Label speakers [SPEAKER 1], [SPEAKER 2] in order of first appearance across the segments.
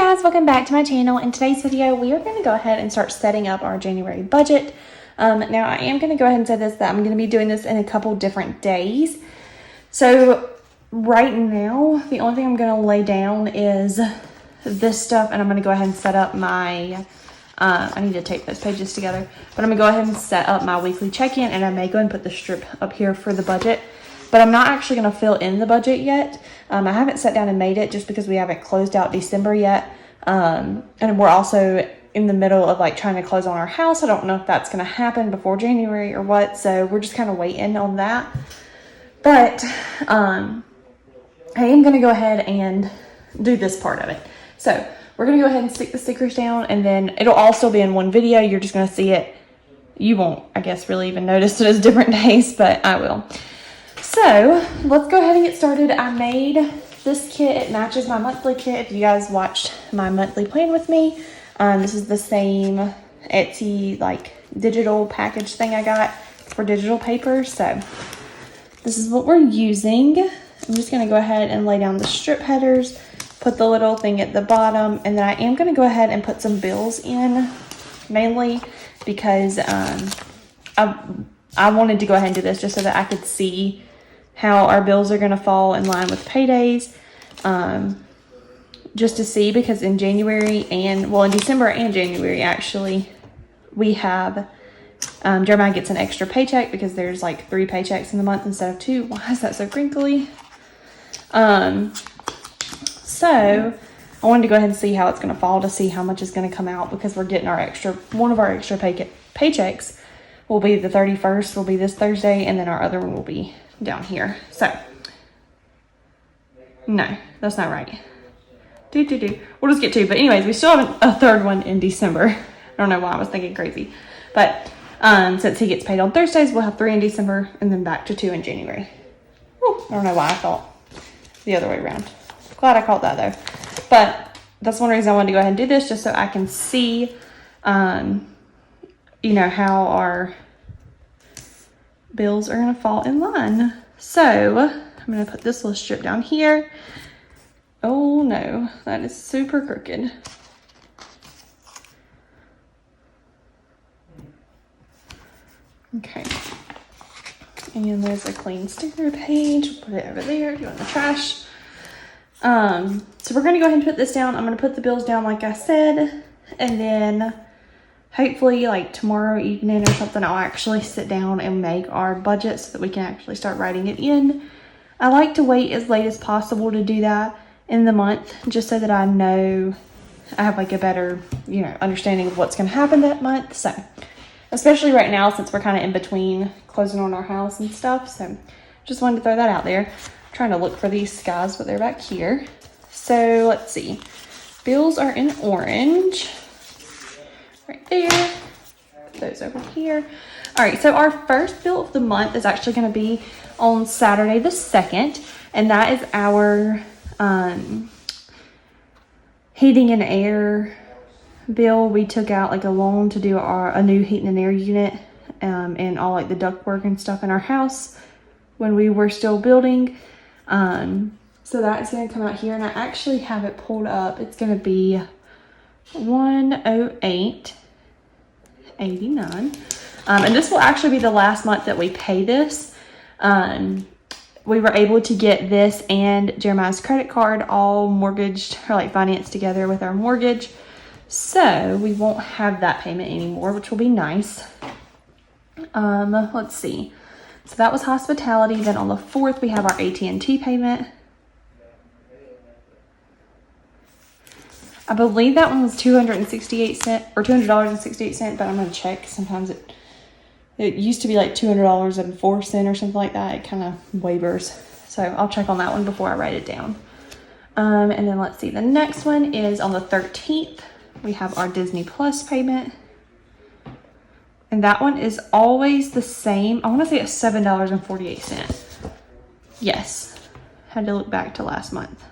[SPEAKER 1] guys, welcome back to my channel. In today's video, we are going to go ahead and start setting up our January budget. Now I am going to go ahead and say this, that I'm going to be doing this in a couple different days. So right now, the only thing I'm going to lay down is this stuff, and I'm going to go ahead and set up my, I need to tape those pages together, but I'm going to go ahead and set up my weekly check-in, and I may go and put the strip up here for the budget. But I'm not actually going to fill in the budget yet. I haven't sat down and made it just because we haven't closed out December yet. And we're also in the middle of like trying to close on our house. I don't know if that's going to happen before January or what. So we're just kind of waiting on that. But I am going to go ahead and do this part of it. So we're going to go ahead and stick the stickers down, and then it'll all still be in one video. You're just going to see it. You won't, I guess, really even notice it as different days, but I will. So let's go ahead and get started. I made this kit. It matches my monthly kit. If you guys watched my monthly plan with me, this is the same Etsy like digital package thing I got for digital paper. So this is what we're using. I'm just going to go ahead and lay down the strip headers, put the little thing at the bottom, and then I am going to go ahead and put some bills in, mainly because I wanted to go ahead and do this just so that I could see how our bills are going to fall in line with paydays, just to see, because in January and, well, in December and January, actually, we have, Jeremiah gets an extra paycheck because there's like 3 paychecks in the month instead of 2. Why is that so crinkly? So I wanted to go ahead and see how it's going to fall, to see how much is going to come out, because we're getting our extra, one of our extra paychecks will be the 31st, will be this Thursday, and then our other one will be down here. So no, that's not right. We'll just get 2, but anyways, we still have a third one in December. I don't know why I was thinking crazy, but since he gets paid on Thursdays, we'll have 3 in December and then back to 2 in January. Whew, I don't know why I thought the other way around. Glad I caught that though. But that's one reason I wanted to go ahead and do this, just so I can see you know, how our bills are going to fall in line. So I'm going to put this little strip down here. Oh no, that is super crooked. Okay. And there's a clean sticker page. We'll put it over there, do it in the trash. So we're going to go ahead and put this down. I'm going to put the bills down like I said, and then hopefully like tomorrow evening or something, I'll actually sit down and make our budget so that we can actually start writing it in. I like to wait as late as possible to do that in the month, just so that I know I have like a better, you know, understanding of what's going to happen that month. So especially right now, since we're kind of in between closing on our house and stuff. So just wanted to throw that out there. I'm trying to look for these guys, but they're back here. So let's see. Bills are in orange. Right there. Put those over here. All right, so our first bill of the month is actually going to be on Saturday the 2nd, and that is our heating and air bill. We took out like a loan to do a new heating and air unit and all like the ductwork and stuff in our house when we were still building. So that's going to come out here, and I actually have it pulled up. It's going to be $108.89, and this will actually be the last month that we pay this. We were able to get this and Jeremiah's credit card all mortgaged, or like financed together with our mortgage, so we won't have that payment anymore, which will be nice. Let's see, so that was hospitality. Then on the 4th we have our AT&T payment. I believe that one was $2.68 or $200.68, but I'm going to check. Sometimes it used to be like $200.04 or something like that. It kind of wavers. So I'll check on that one before I write it down. And then let's see. The next one is on the 13th. We have our Disney Plus payment. And that one is always the same. I want to say it's $7.48. Yes. Had to look back to last month.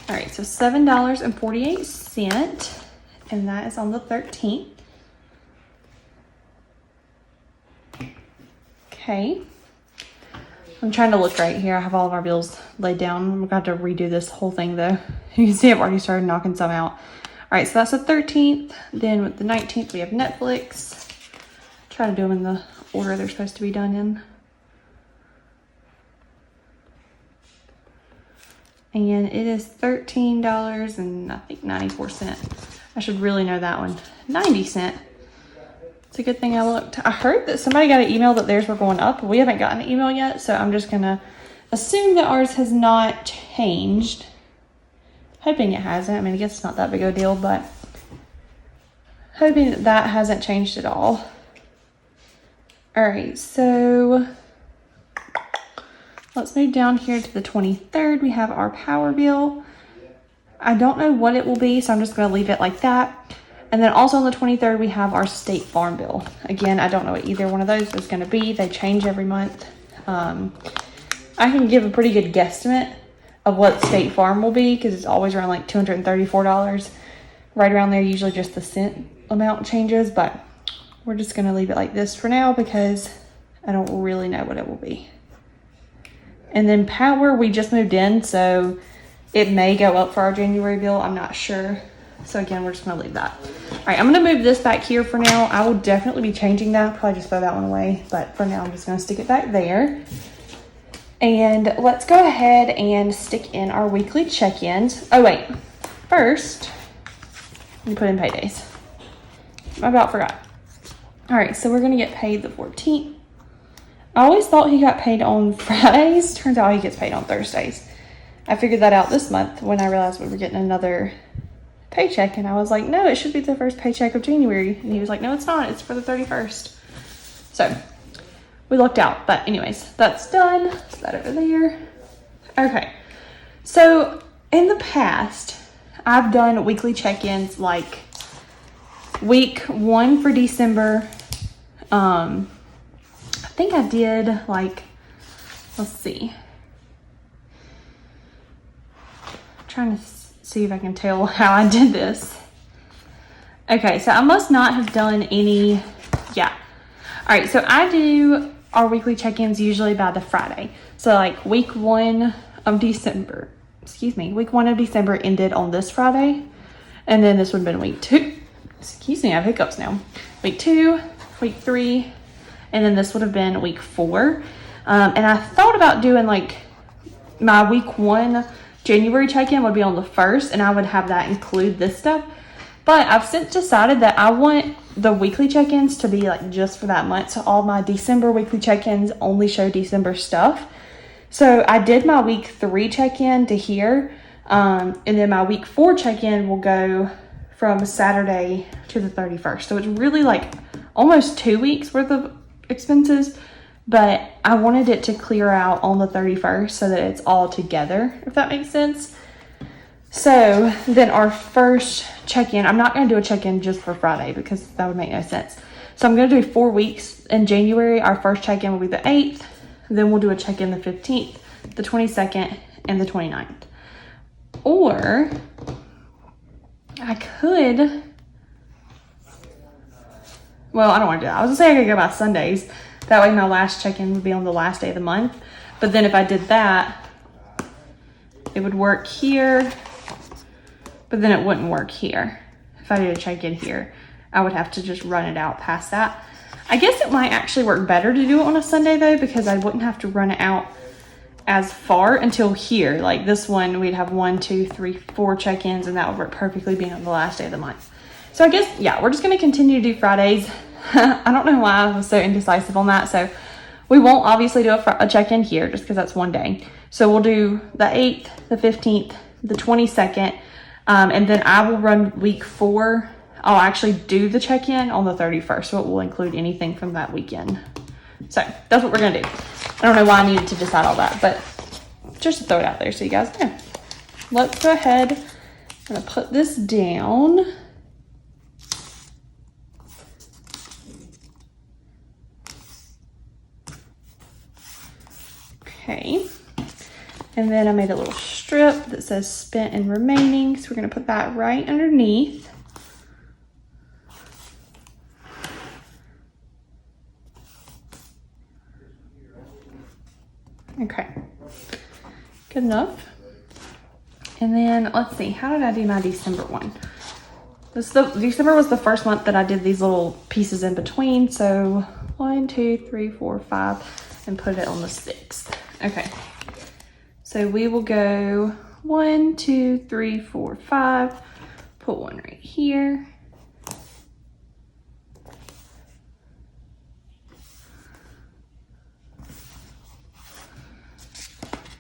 [SPEAKER 1] All right, so $7.48, and that is on the 13th. Okay. I'm trying to look right here. I have all of our bills laid down. I'm going to have to redo this whole thing though. You can see I've already started knocking some out. All right, so that's the 13th. Then with the 19th, we have Netflix. Try to do them in the order they're supposed to be done in. And it is $13 and I think 94 cents. I should really know that one. 90 cents. It's a good thing I looked. I heard that somebody got an email that theirs were going up. We haven't gotten an email yet, so I'm just gonna assume that ours has not changed. Hoping it hasn't. I mean, I guess it's not that big of a deal, but hoping that that hasn't changed at all. All right, so let's move down here to the 23rd. We have our power bill. I don't know what it will be, so I'm just gonna leave it like that. And then also on the 23rd, we have our State Farm bill. Again, I don't know what either one of those is going to be. They change every month. I can give a pretty good guesstimate of what State Farm will be because it's always around like $234. Right around there, usually just the cent amount changes. But we're just going to leave it like this for now because I don't really know what it will be. And then power, we just moved in, so it may go up for our January bill. I'm not sure. So again, we're just gonna leave that. All right, I'm gonna move this back here for now. I will definitely be changing that. Probably just throw that one away, but for now I'm just gonna stick it back there. And let's go ahead and stick in our weekly check-ins. Oh wait, first, let me put in paydays. I about forgot. All right, so we're gonna get paid the 14th. I always thought he got paid on Fridays. Turns out he gets paid on Thursdays. I figured that out this month when I realized we were getting another paycheck, and I was like, no, it should be the first paycheck of January. And he was like, no, it's not, it's for the 31st. So we lucked out, but anyways, that's done. Put that over there. Okay, so in the past I've done weekly check-ins like week 1 for December. I think I did like, let's see, I'm trying to see if I can tell how I did this. Okay, so I must not have done any, yeah. All right, so I do our weekly check-ins usually by the Friday. So like week 1 of December, week 1 of December ended on this Friday. And then this would have been week 2. Excuse me, I have hiccups now. Week 2, week 3, and then this would have been week 4. And I thought about doing like my week 1 January check-in would be on the 1st, and I would have that include this stuff. But I've since decided that I want the weekly check-ins to be like just for that month. So all my December weekly check-ins only show December stuff. So I did my week 3 check-in to here. And then my week 4 check-in will go from Saturday to the 31st. So it's really like almost 2 weeks worth of expenses. But I wanted it to clear out on the 31st so that it's all together, if that makes sense. So then our first check-in, I'm not going to do a check-in just for Friday because that would make no sense. So I'm going to do 4 weeks in January. Our first check-in will be the 8th. Then we'll do a check-in the 15th, the 22nd, and the 29th. Or I could, well, I don't want to do that. I was going to say I could go by Sundays. That way my last check-in would be on the last day of the month. But then if I did that, it would work here, but then it wouldn't work here. If I did a check-in here, I would have to just run it out past that. I guess it might actually work better to do it on a Sunday though, because I wouldn't have to run it out as far until here. Like this one, we'd have 1, 2, 3, 4 check-ins, and that would work perfectly being on the last day of the month. So I guess, yeah, we're just going to continue to do Fridays. I don't know why I was so indecisive on that. So we won't obviously do a check-in here just because that's one day. So we'll do the 8th, the 15th, the 22nd, and then I will run week 4. I'll actually do the check-in on the 31st, so it will include anything from that weekend. So that's what we're going to do. I don't know why I needed to decide all that, but just to throw it out there so you guys know. Let's go ahead. I'm going to put this down. Okay, and then I made a little strip that says spent and remaining, so we're going to put that right underneath. Okay, good enough. And then let's see, how did I do my December one? December was the first month that I did these little pieces in between. So 1, 2, 3, 4, 5, and put it on the 6th. Okay, so we will go 1, 2, 3, 4, 5. Put one right here.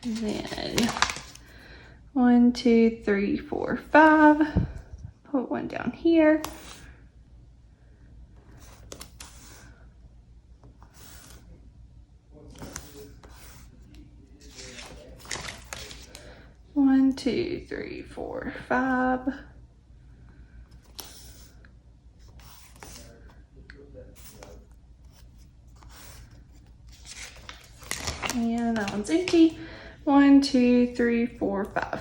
[SPEAKER 1] Then 1, 2, 3, 4, 5. Put one down here. One, 2, 3, 4, 5. And that one's empty. 1, 2, 3, 4, 5.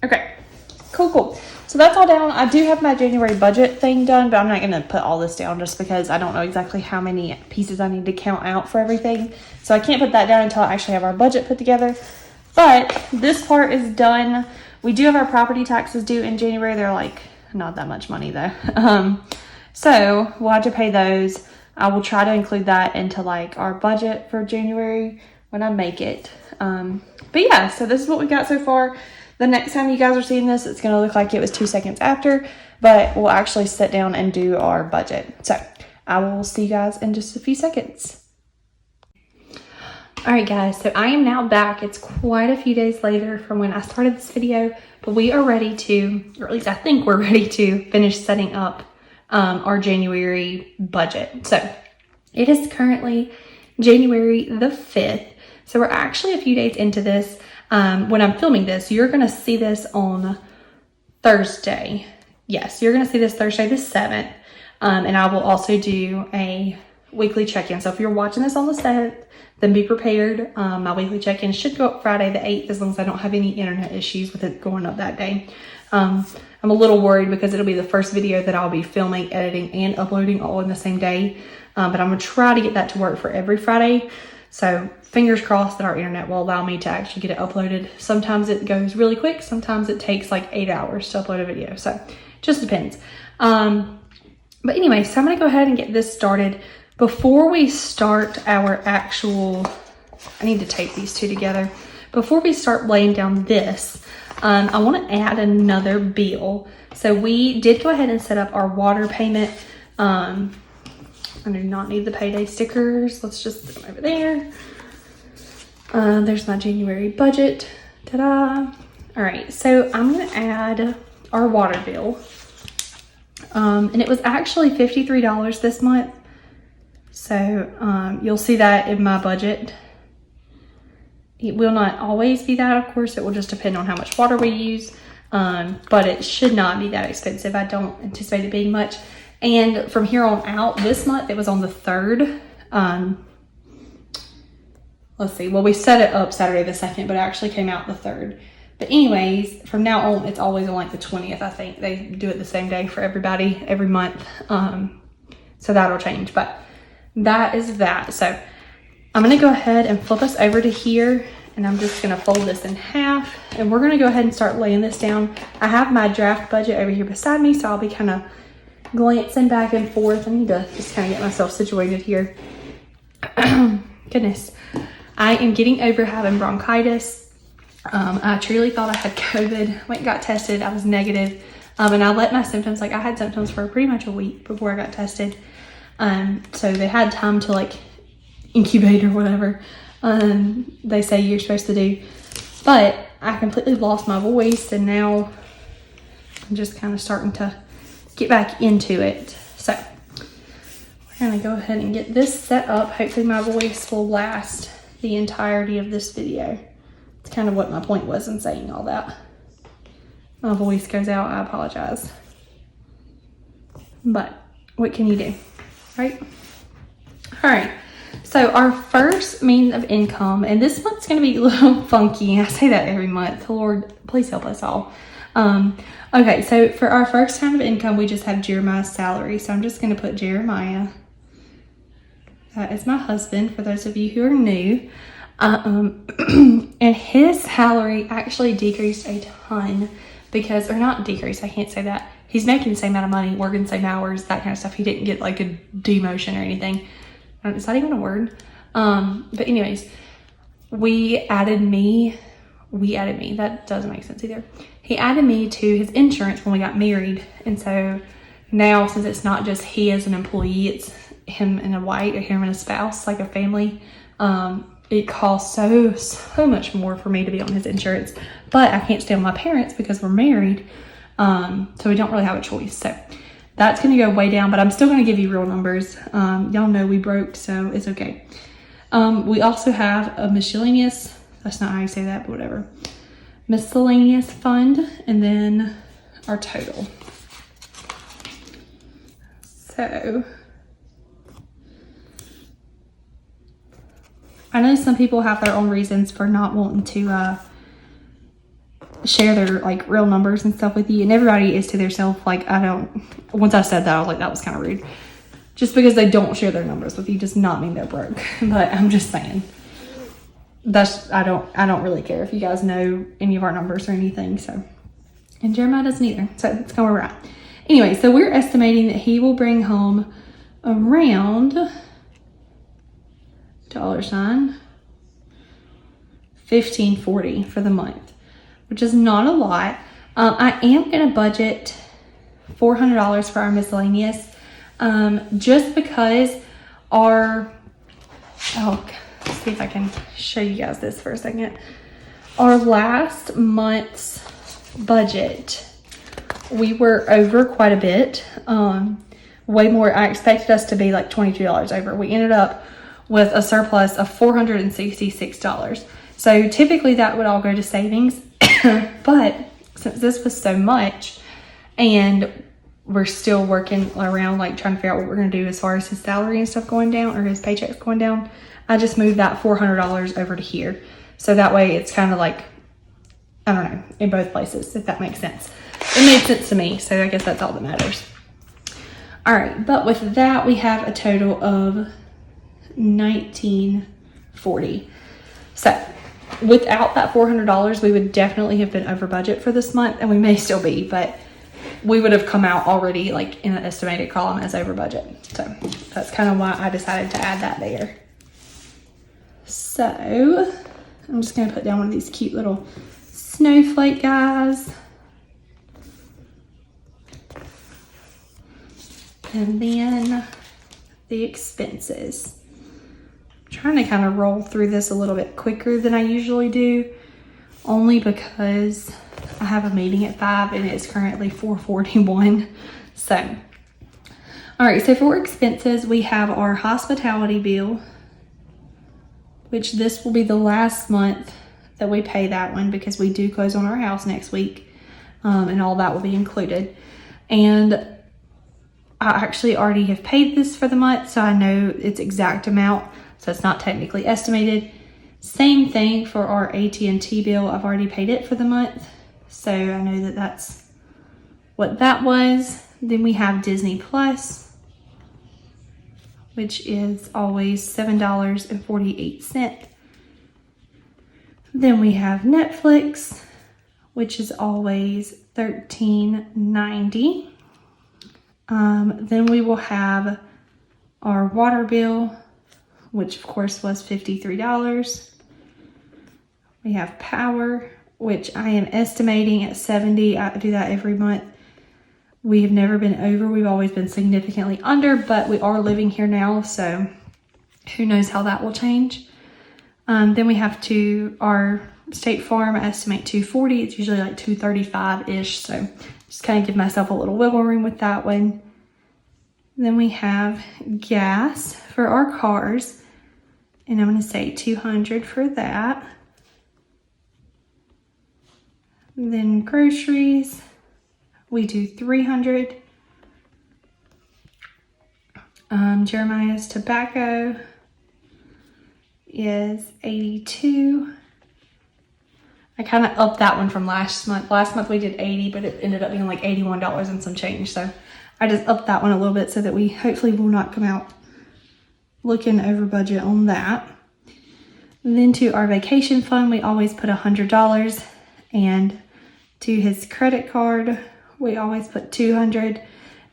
[SPEAKER 1] Okay, cool. So that's all down. I do have my January budget thing done, but I'm not gonna put all this down just because I don't know exactly how many pieces I need to count out for everything. So I can't put that down until I actually have our budget put together. But this part is done. We do have our property taxes due in January. They're like not that much money though. So we'll have to pay those. I will try to include that into like our budget for January when I make it. But yeah, so this is what we got so far. The next time you guys are seeing this, it's going to look like it was 2 seconds after, but we'll actually sit down and do our budget. So I will see you guys in just a few seconds. All right, guys, so I am now back. It's quite a few days later from when I started this video, but we are ready to, or at least I think we're ready to finish setting up our January budget. So it is currently January the 5th. So we're actually a few days into this. When I'm filming this, you're going to see this on Thursday. Yes, you're going to see this Thursday the 7th. And I will also do a weekly check-in. So if you're watching this on the 7th, then be prepared. My weekly check-in should go up Friday the 8th as long as I don't have any internet issues with it going up that day. I'm a little worried because it'll be the first video that I'll be filming, editing, and uploading all in the same day. But I'm going to try to get that to work for every Friday. So fingers crossed that our internet will allow me to actually get it uploaded. Sometimes it goes really quick. Sometimes it takes like 8 hours to upload a video. So it just depends. But anyway, so I'm going to go ahead and get this started. Before we start our actual, I need to tape these two together. Before we start laying down this, I want to add another bill. So we did go ahead and set up our water payment. I do not need the payday stickers. Let's just put them over there. There's my January budget. Ta-da. All right, so I'm gonna add our water bill. And it was actually $53 this month. So you'll see that in my budget. It will not always be that, of course. It will just depend on how much water we use. But it should not be that expensive. I don't anticipate it being much. And from here on out, this month, it was on the 3rd. Let's see. Well, we set it up Saturday the 2nd, but it actually came out the 3rd. But anyways, from now on, it's always on like the 20th, I think. They do it the same day for everybody every month. So that'll change. But that is that. So I'm going to go ahead and flip us over to here. And I'm just going to fold this in half. And we're going to go ahead and start laying this down. I have my draft budget over here beside me, so I'll be kind of glancing back and forth. I need to just kind of get myself situated here. Goodness. I am getting over having bronchitis. I truly thought I had COVID. Went and got tested. I was negative. And I let my symptoms, like I had symptoms for pretty much a week before I got tested. So they had time to like incubate or whatever they say you're supposed to do. But I completely lost my voice, and now I'm just kind of starting to get back into it. So we're gonna go ahead and get this set up. Hopefully my voice will last the entirety of this video. It's kind of what my point was in saying all that. My voice goes out, I apologize. But what can you do, right? All right, So our first means of income, and this month's going to be a little funky. I say that every month. Lord, please help us all. Okay, so for our first kind of income, we just have Jeremiah's salary. So I'm just going to put Jeremiah. That is my husband, for those of you who are new. And his salary actually decreased a ton because, or not decreased, I can't say that. He's making the same amount of money, working the same hours, that kind of stuff. He didn't get like a demotion or anything. Is that even a word? But anyways, we added me. That doesn't make sense either. He added me to his insurance when we got married. And so now, since it's not just he as an employee, it's him and a wife, or him and a spouse, like a family, it costs so much more for me to be on his insurance. But I can't stay with my parents because we're married. So we don't really have a choice. So that's going to go way down, but I'm still going to give you real numbers. Y'all know we broke, so it's okay. We also have a miscellaneous, that's not how you say that, but whatever. Miscellaneous fund, and then our total. So I know some people have their own reasons for not wanting to share their like real numbers and stuff with you, and everybody is to their self. Like, once I said that, I was like, that was kind of rude. Just because they don't share their numbers with you does not mean they're broke. But I'm just saying, I don't really care if you guys know any of our numbers or anything. So, and Jeremiah doesn't either. So that's kind of where we're at. Anyway, so we're estimating that he will bring home around $15.40 for the month, which is not a lot. I am going to budget $400 for our miscellaneous, just because let's see if I can show you guys this for a second. Our last month's budget, we were over quite a bit, way more. I expected us to be like $22 over. We ended up with a surplus of $466. So typically that would all go to savings, but since this was so much and we're still working around like trying to figure out what we're going to do as far as his salary and stuff going down, or his paychecks going down, I just moved that $400 over to here. So that way it's kind of like, I don't know, in both places, if that makes sense. It made sense to me, so I guess that's all that matters. All right, but with that, we have a total of $19.40. So without that $400, we would definitely have been over budget for this month, and we may still be, but we would have come out already like in an estimated column as over budget. So that's kind of why I decided to add that there. So I'm just going to put down one of these cute little snowflake guys. And then the expenses. I'm trying to kind of roll through this a little bit quicker than I usually do, only because I have a meeting at 5 and it's currently 4:41. So, all right, so for expenses, we have our hospitality bill, which this will be the last month that we pay that one because we do close on our house next week, and all that will be included. And I actually already have paid this for the month, so I know its exact amount, so it's not technically estimated. Same thing for our AT&T bill. I've already paid it for the month, so I know that that's what that was. Then we have Disney Plus, which is always $7.48. Then we have Netflix, which is always $13.90. Then we will have our water bill, which of course was $53. We have power, which I am estimating at $70. I do that every month. We have never been over. We've always been significantly under, but we are living here now, so who knows how that will change. Then we have our State Farm, I estimate $240. It's usually like $235-ish, so just kind of give myself a little wiggle room with that one. Then we have gas for our cars, and I'm going to say $200 for that. Then groceries, we do $300. Jeremiah's tobacco, is 82. I kind of upped that one from last month. Last month we did 80, but it ended up being like $81 and some change. So I just upped that one a little bit so that we hopefully will not come out looking over budget on that. Then to our vacation fund, we always put $100, and to his credit card, we always put $200.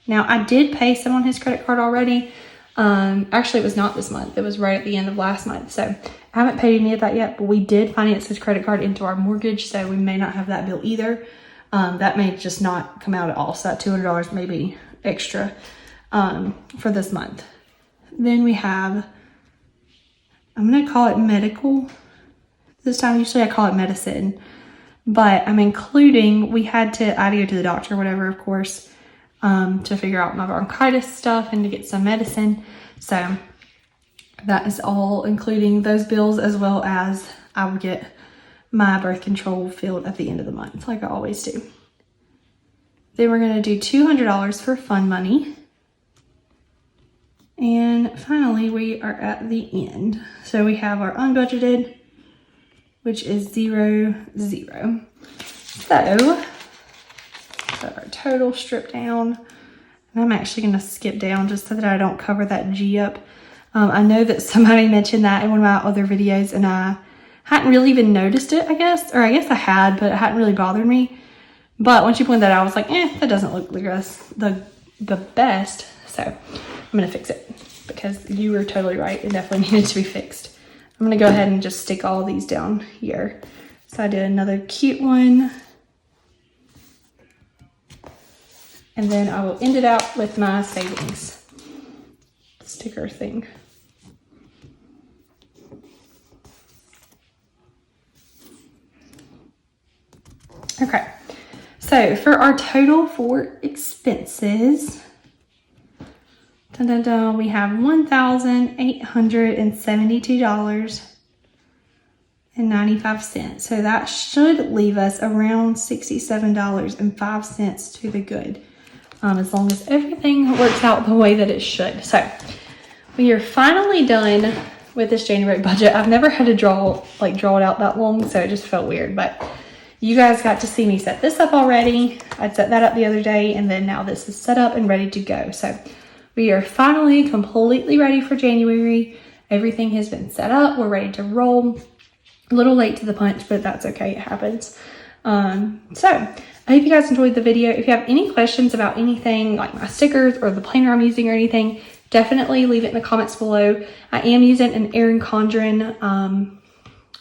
[SPEAKER 1] Now I did pay some on his credit card already. Actually it was not this month. It was right at the end of last month. So I haven't paid any of that yet, but we did finance his credit card into our mortgage. So we may not have that bill either. That may just not come out at all. So that $200 may be extra, for this month. Then we have, I'm going to call it medical this time. Usually I call it medicine, but I'm including, I had to go to the doctor or whatever, of course, to figure out my bronchitis stuff and to get some medicine. So that is all including those bills, as well as I will get my birth control filled at the end of the month, like I always do. Then we're going to do $200 for fund money. And finally, we are at the end. So we have our unbudgeted, which is 0, 0. So put our total strip down. And I'm actually going to skip down just so that I don't cover that G up. I know that somebody mentioned that in one of my other videos, and I hadn't really even noticed it, I guess. Or I guess I had, but it hadn't really bothered me. But once you pointed that out, I was like, that doesn't look like the best. So I'm going to fix it because you were totally right. It definitely needed to be fixed. I'm going to go ahead and just stick all these down here. So I did another cute one. And then I will end it out with my savings sticker thing. Okay, so for our total for expenses, we have $1,872.95. So that should leave us around $67.05 to the good, as long as everything works out the way that it should. So we are finally done with this January budget. I've never had to draw it out that long, so it just felt weird, but you guys got to see me set this up already. I set that up the other day, and then now this is set up and ready to go. So we are finally completely ready for January. Everything has been set up. We're ready to roll. A little late to the punch, but that's okay. It happens. So I hope you guys enjoyed the video. If you have any questions about anything like my stickers or the planner I'm using or anything, definitely leave it in the comments below. I am using an Erin Condren,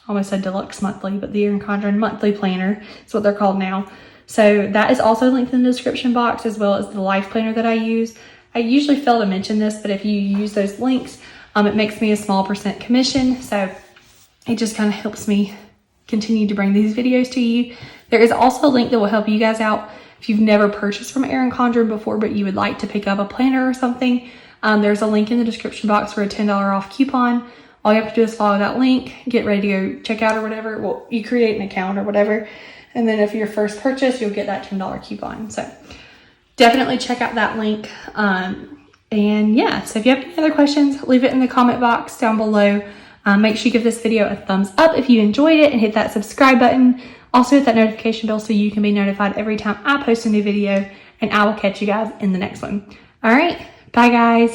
[SPEAKER 1] almost said deluxe monthly, but the Erin Condren monthly planner is what they're called now. So that is also linked in the description box, as well as the life planner that I use. I usually fail to mention this, but if you use those links, it makes me a small % commission. So it just kind of helps me continue to bring these videos to you. There is also a link that will help you guys out if you've never purchased from Erin Condren before, but you would like to pick up a planner or something. There's a link in the description box for a $10 off coupon. All you have to do is follow that link, get ready to go check out or whatever. Well, you create an account or whatever. And then if your first purchase, you'll get that $10 coupon. So definitely check out that link. And yeah, so if you have any other questions, leave it in the comment box down below. Make sure you give this video a thumbs up if you enjoyed it, and hit that subscribe button. Also hit that notification bell so you can be notified every time I post a new video, and I will catch you guys in the next one. All right, bye guys.